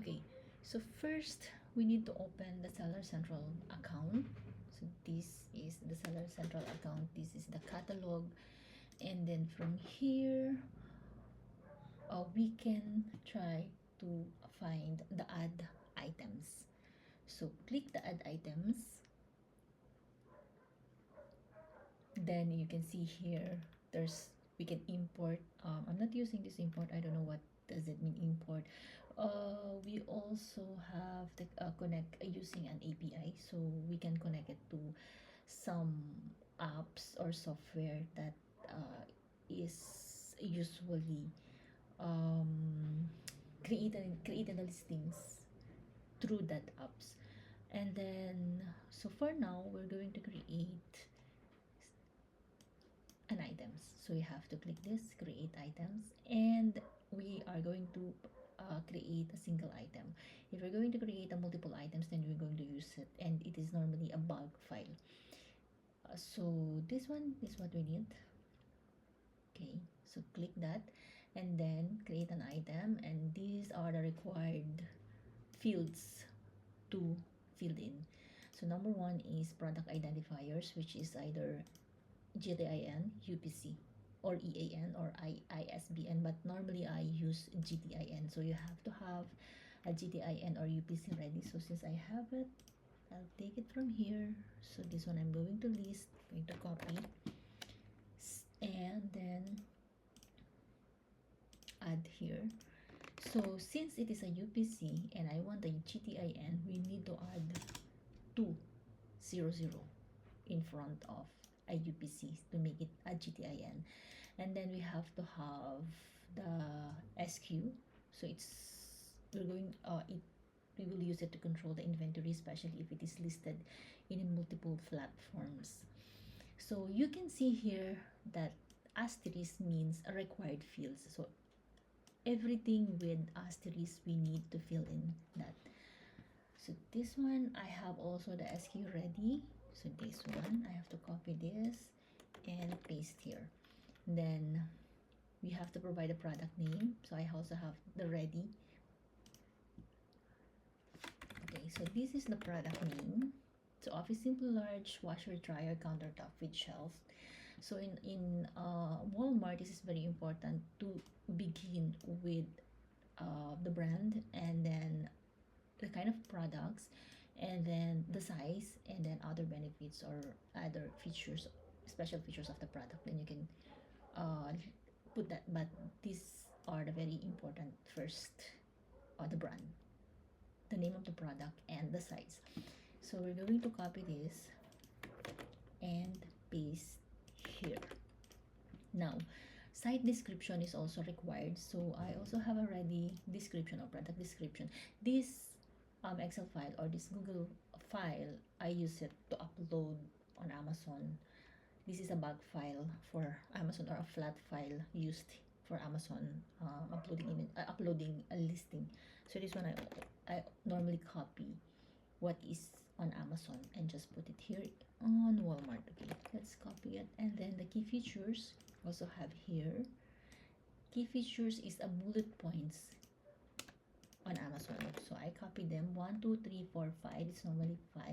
Okay, so first we need to open the Seller Central account. So this is the Seller Central account, this is the catalog, and then from here we can try to find the add items. So click the add items, then you can see here there's we can import. I'm not using this import, I don't know what does it mean import. We also have the connect using an API, so we can connect it to some apps or software that is usually um, created the listings through that apps. And then so for now we're going to create an items, so you have to click this create items, and we are going to create a single item. If we're going to create a multiple items, then we're going to use it, and it is normally a bulk file. So this one is what we need. Okay, so click that and then create an item, and these are the required fields to fill in. So number one is product identifiers, which is either GTIN, UPC, or EAN, or ISBN, but normally I use GTIN. So you have to have a GTIN or UPC ready. So since I have it, I'll take it from here. So this one I'm going to list, going to copy, and then add here. So since it is a UPC and I want a GTIN, we need to add 200 in front of a UPC to make it a GTIN. And then we have to have the SQ. So we're going we will use it to control the inventory, especially if it is listed in multiple platforms. So you can see here that asterisk means a required fields. So everything with asterisk we need to fill in that. So this one I have also the SQ ready. So this one I have to copy this and paste here. Then we have to provide a product name, so I also have the ready. Okay, so this is the product name. So Office Simple Large Washer Dryer Countertop with Shelf. So in Walmart, this is very important to begin with the brand, and then the kind of products, and then the size, and then other benefits or other features, special features of the product. Then you can put that, but these are the very important first, the brand, the name of the product, and the size. So we're going to copy this and paste here. Now site description is also required, so I also have a ready description or product description. This Excel file or this Google file, I use it to upload on Amazon. This is a bulk file for Amazon, or a flat file used for Amazon uploading a listing. So this one I normally copy what is on Amazon and just put it here on Walmart. Okay, let's copy it, and then the key features also have here. Key features is a bullet points on Amazon. So I copy them 1, 2, 3, 4, 5. It's normally 5,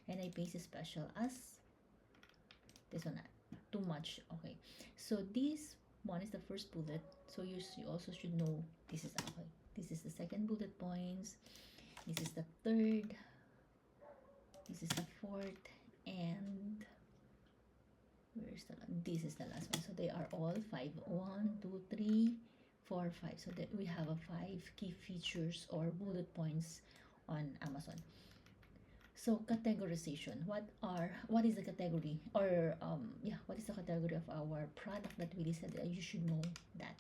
and I paste a special as this one. Too much. Okay, so this one is the first bullet, so you also should know this is okay. This is the second bullet points. This is the third. This is the fourth, and this is the last one. So they are all 5. 1, 2, 3, 4, 5. So that we have a 5 key features or bullet points on Amazon. So categorization, what is the category, or what is the category of our product that we listed? You should know that,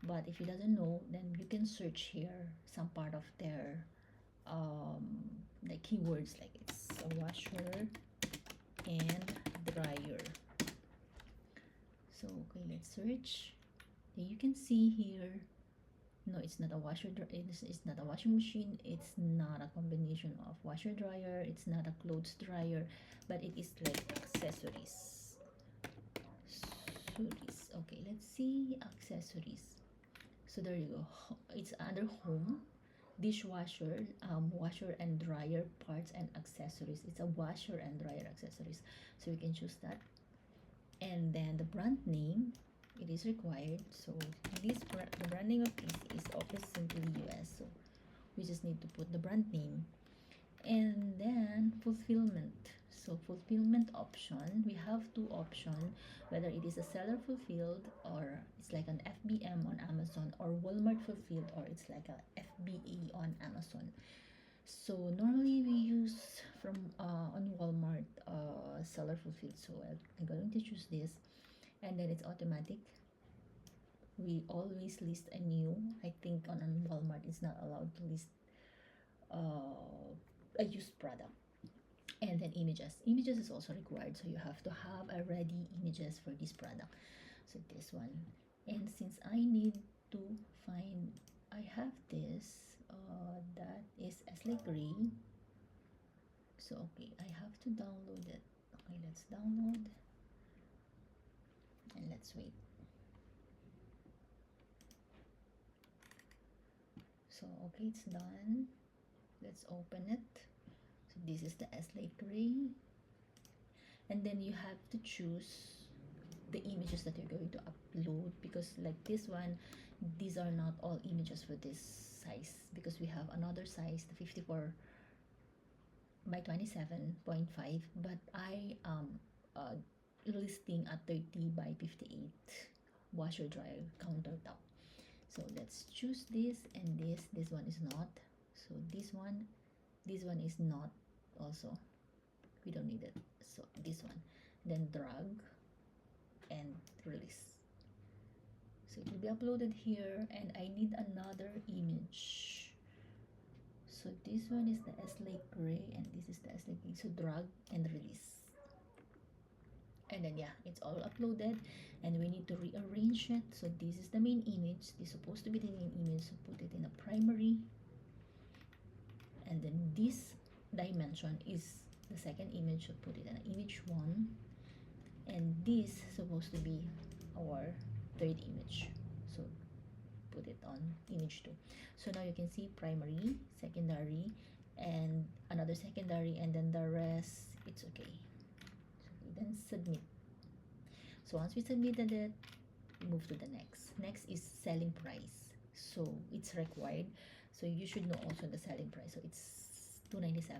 but if you doesn't know, then you can search here some part of their the keywords, like it's a washer and dryer. So okay, let's search. You can see here, no, it's not a washer it's not a washing machine, it's not a combination of washer dryer, it's not a clothes dryer, but it is like accessories. Okay, let's see accessories. So there you go, it's under home, dishwasher, washer and dryer parts and accessories. It's a washer and dryer accessories, so you can choose that. And then the brand name, it is required. So the brand name of this is Office Simply US. So we just need to put the brand name. And then fulfillment. So fulfillment option, we have two options, whether it is a seller fulfilled or it's like an FBM on Amazon, or Walmart fulfilled, or it's like a FBA on Amazon. So normally we use from on Walmart seller fulfilled. So I'm going to choose this, and then it's automatic. We always list a new. I think on Walmart it's not allowed to list a used product. And then images is also required, so you have to have a ready images for this product. So this one, and since I need to find, I have this that is Slate Gray. So okay, I have to download it. Okay, let's download and let's wait. So okay, it's done. Let's open it. So this is the Slate Gray, and then you have to choose the images that you're going to upload, because like this one, these are not all images for this size, because we have another size, the 54 by 27.5, but I uh, listing at 30 by 58 washer dryer countertop. So let's choose this, and this one is not. So this one is not also, we don't need it. So this one, then drag and release. So it will be uploaded here, and I need another image. So this one is the Slate Gray, and this is the Slate Gray. So drag and release, and then yeah, it's all uploaded, and we need to rearrange it. So this is the main image. This is supposed to be the main image, so put it in a primary, and then this dimension is the second image, so put it in image 1, and this is supposed to be our third image, so put it on image 2. So now you can see primary, secondary, and another secondary, and then the rest, it's okay. So we then submit. So once we submitted it, move to the next is selling price. So it's required, so you should know also the selling price. So it's $297.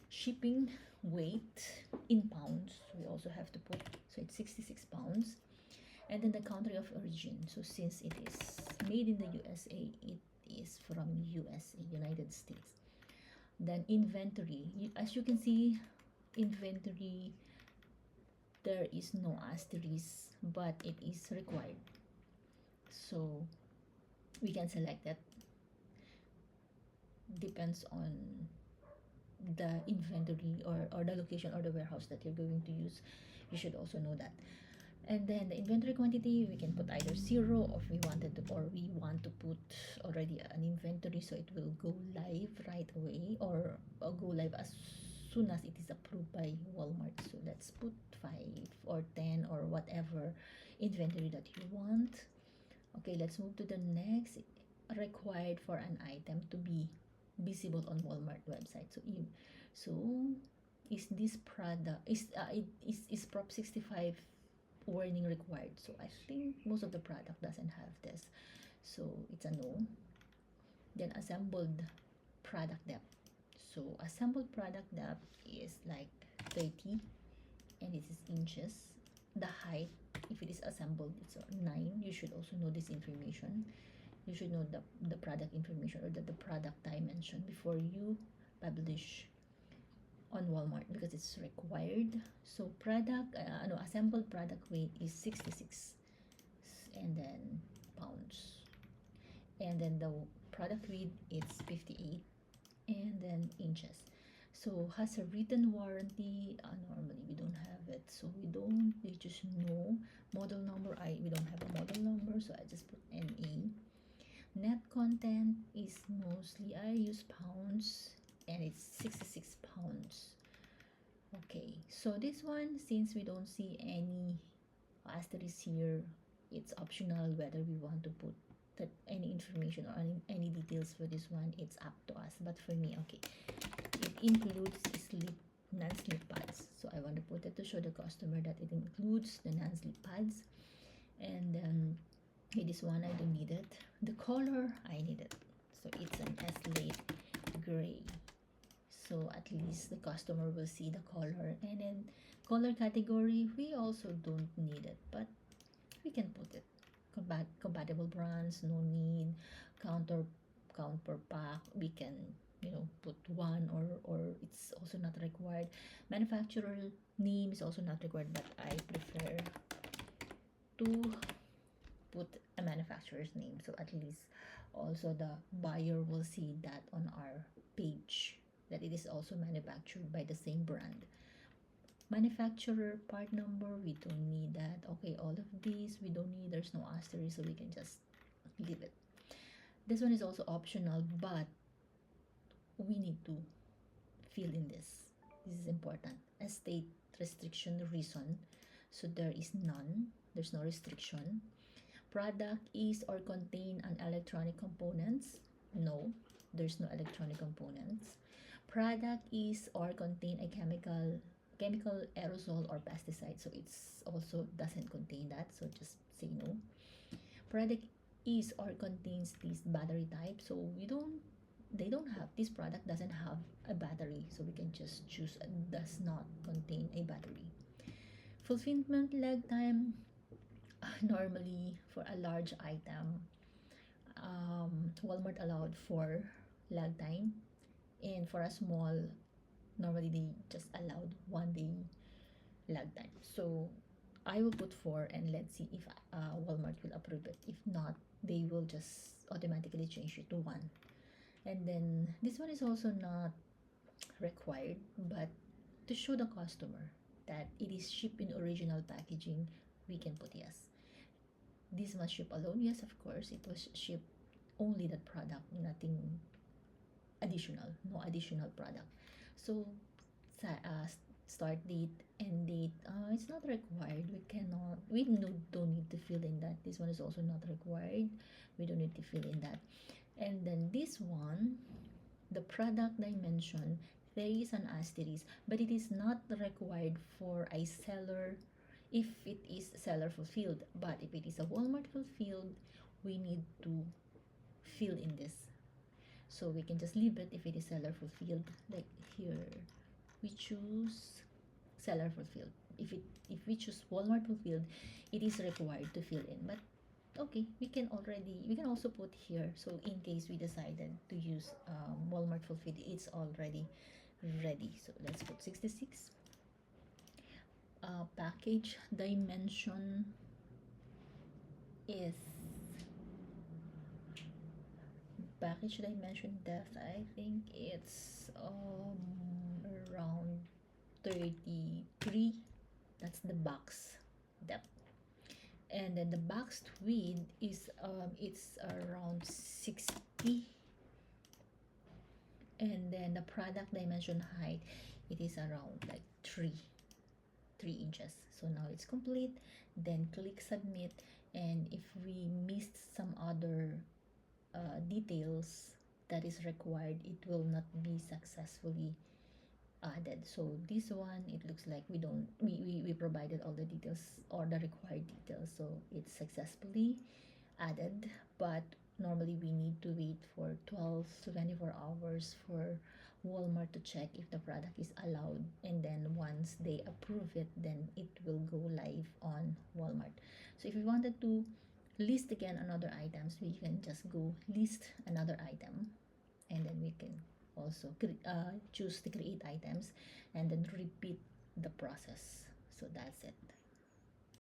Shipping weight in pounds, we also have to put, so it's 66 pounds. And then the country of origin, so since it is made in the USA, it is from USA, United States. Then inventory, as you can see, inventory, there is no asterisk, but it is required, so we can select that. Depends on the inventory or the location or the warehouse that you're going to use. You should also know that. And then the inventory quantity, we can put either 0, or we want to put already an inventory, so it will go live right away, or go live as soon as it is approved by Walmart. So let's put 5 or 10 or whatever inventory that you want. Okay, let's move to the next. Required for an item to be visible on Walmart website. So is this product is Prop 65 warning required? So I think most of the product doesn't have this, so it's a no. Then assembled product depth, so assembled product depth is like 30, and this is inches. The height, if it is assembled, it's 9. You should also know this information. You should know the product information, or the product dimension, before you publish on Walmart, because it's required. So product, assembled product weight is 66, and then pounds, and then the product width is 58, and then inches. So has a written warranty. Normally we don't have it, so we just know model number. We don't have a model number, so I just put NA. Net content is mostly, I use pounds, and it's 66 pounds. Okay, so this one, since we don't see any asterisk here, it's optional whether we want to put that any information or any details for this one, it's up to us. But for me, okay, it includes sleep non-slip pads, so I want to put it to show the customer that it includes the non-slip pads. And then okay, this one I don't need it. The color I need it, so it's an slate gray, so at least the customer will see the color. And then color category, we also don't need it, but we can put it. Compatible brands, no need. Count per pack, we can, you know, put one, or it's also not required. Manufacturer name is also not required, but I prefer to put a manufacturer's name, so at least also the buyer will see that on our page, that it is also manufactured by the same brand. Manufacturer part number, we don't need that. Okay, all of these we don't need, there's no asterisk, so we can just leave it. This one is also optional, but we need to fill in this. This is important. A state restriction reason, so there is none, there's no restriction. Product is or contain an electronic components, no, there's no electronic components. Product is or contain a chemical aerosol or pesticide, so it's also doesn't contain that, so just say no. Product is or contains this battery type, so they don't have, this product doesn't have a battery, so we can just choose does not contain a battery. Fulfillment lag time, normally for a large item, Walmart allowed for lag time, and for a small, normally they just allowed 1 day lag time. So I will put 4, and let's see if Walmart will approve it. If not, they will just automatically change it to 1. And then this one is also not required, but to show the customer that it is shipped in original packaging, we can put yes. This must ship alone, yes, of course, it was shipped only that product, nothing additional, no additional product. So start date, end date, it's not required, we don't need to fill in that. This one is also not required, we don't need to fill in that. And then this one, the product dimension, there is an asterisk, but it is not required for a seller if it is seller fulfilled. But if it is a Walmart fulfilled, we need to fill in this, so we can just leave it if it is seller fulfilled. Like here, we choose seller fulfilled. If we choose Walmart fulfilled, it is required to fill in. But okay, we can also put here, so in case we decided to use Walmart fulfilled, it's already ready. So let's put 66. Package dimension is package dimension depth, I think it's around 33. That's the box depth. And then the box width is it's around 60. And then the product dimension height, it is around like 3 inches. So now it's complete. Then click submit, and if we missed some other details that is required, it will not be successfully added. So this one, it looks like we provided all the details or the required details, so it's successfully added. But normally we need to wait for 12 to 24 hours for Walmart to check if the product is allowed, and then once they approve it, then it will go live on Walmart. So if you wanted to list again another items, we can just go list another item, and then we can also choose to create items and then repeat the process. So that's it.